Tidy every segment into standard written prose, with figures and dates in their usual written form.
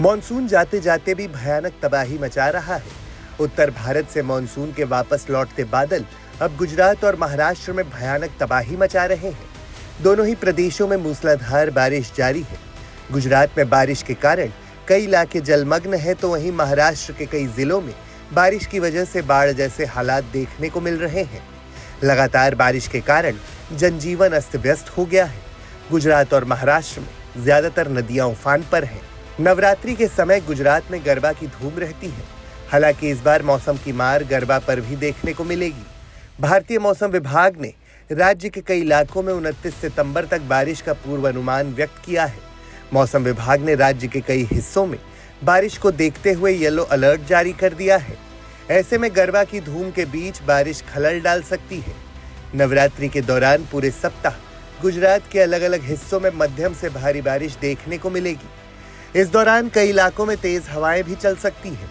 Monsoon जाते जाते भी भयानक तबाही मचा रहा है। उत्तर भारत से मॉनसून के वापस लौटते बादल अब गुजरात और महाराष्ट्र में भयानक तबाही मचा रहे हैं। दोनों ही प्रदेशों में मूसलाधार बारिश जारी है। गुजरात में बारिश के कारण कई इलाके जलमग्न हैं, तो वहीं महाराष्ट्र के कई जिलों में बारिश की वजह से बाढ़ जैसे हालात देखने को मिल रहे हैं। लगातार बारिश के कारण जनजीवन अस्त व्यस्त हो गया है। गुजरात और महाराष्ट्र में ज्यादातर नदियां उफान पर हैं। नवरात्रि के समय गुजरात में गरबा की धूम रहती है। हालांकि इस बार मौसम की मार गरबा पर भी देखने को मिलेगी। भारतीय मौसम विभाग ने राज्य के कई इलाकों में 29 सितंबर तक बारिश का पूर्वानुमान व्यक्त किया है। मौसम विभाग ने राज्य के कई हिस्सों में बारिश को देखते हुए येलो अलर्ट जारी कर दिया है। ऐसे में गरबा की धूम के बीच बारिश खलल डाल सकती है। नवरात्रि के दौरान पूरे सप्ताह गुजरात के अलग अलग हिस्सों में मध्यम से भारी बारिश देखने को मिलेगी। इस दौरान कई इलाकों में तेज हवाएं भी चल सकती हैं।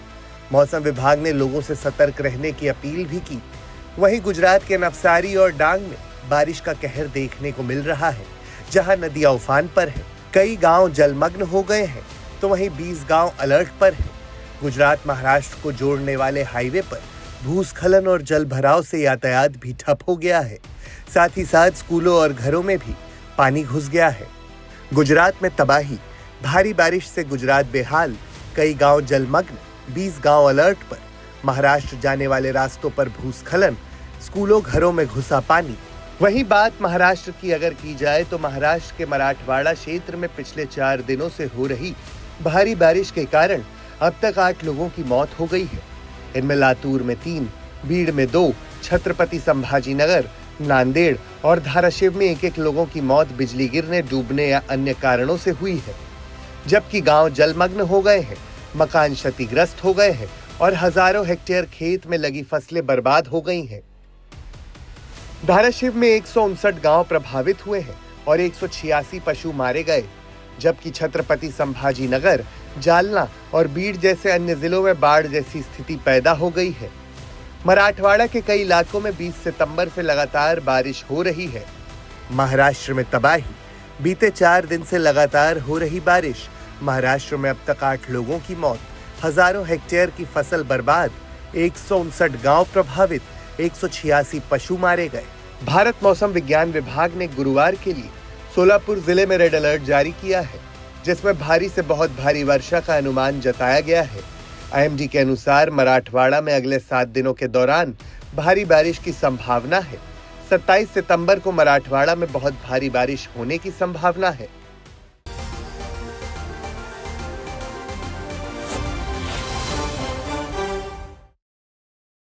मौसम विभाग ने लोगों से सतर्क रहने की अपील भी की। वहीं गुजरात के नवसारी और डांग में बारिश का कहर देखने को मिल रहा है, जहां नदियां उफान पर हैं। कई गांव जलमग्न हो गए हैं, तो वहीं 20 गांव अलर्ट पर हैं। गुजरात महाराष्ट्र को जोड़ने वाले हाईवे पर भूस्खलन और जल भराव से यातायात भी ठप हो गया है। साथ ही साथ स्कूलों और घरों में भी पानी घुस गया है। गुजरात में तबाही, भारी बारिश से गुजरात बेहाल, कई गांव जलमग्न, 20 गांव अलर्ट पर। महाराष्ट्र जाने वाले रास्तों पर भूस्खलन, स्कूलों घरों में घुसा पानी। वहीं बात महाराष्ट्र की अगर की जाए तो महाराष्ट्र के मराठवाड़ा क्षेत्र में पिछले 4 दिनों से हो रही भारी बारिश के कारण अब तक 8 लोगों की मौत हो गई है। इनमें लातूर में 3, बीड़ में 2, छत्रपति संभाजी नगर, नांदेड़ और धाराशिव में 1-1 लोगों की मौत बिजली गिरने, डूबने या अन्य कारणों से हुई है। जबकि गांव जलमग्न हो गए हैं, मकान क्षतिग्रस्त हो गए हैं और हजारों हेक्टेयर खेत में लगी फसलें बर्बाद हो गई हैं। धाराशिव में 159 गांव प्रभावित हुए हैं और 186 पशु मारे गए। जबकि छत्रपति संभाजी नगर, जालना और बीड़ जैसे अन्य जिलों में बाढ़ जैसी स्थिति पैदा हो गई है। मराठवाड़ा के कई इलाकों में 20 सितंबर से लगातार बारिश हो रही है। महाराष्ट्र में तबाही, बीते 4 दिन से लगातार हो रही बारिश। महाराष्ट्र में अब तक 8 लोगों की मौत, हजारों हेक्टेयर की फसल बर्बाद, 159 गांव प्रभावित, 186 पशु मारे गए। भारत मौसम विज्ञान विभाग ने गुरुवार के लिए सोलापुर जिले में रेड अलर्ट जारी किया है, जिसमें भारी से बहुत भारी वर्षा का अनुमान जताया गया है। आईएमडी के अनुसार मराठवाड़ा में अगले 7 दिनों के दौरान भारी बारिश की संभावना है। 27 सितंबर को मराठवाड़ा में बहुत भारी बारिश होने की संभावना है।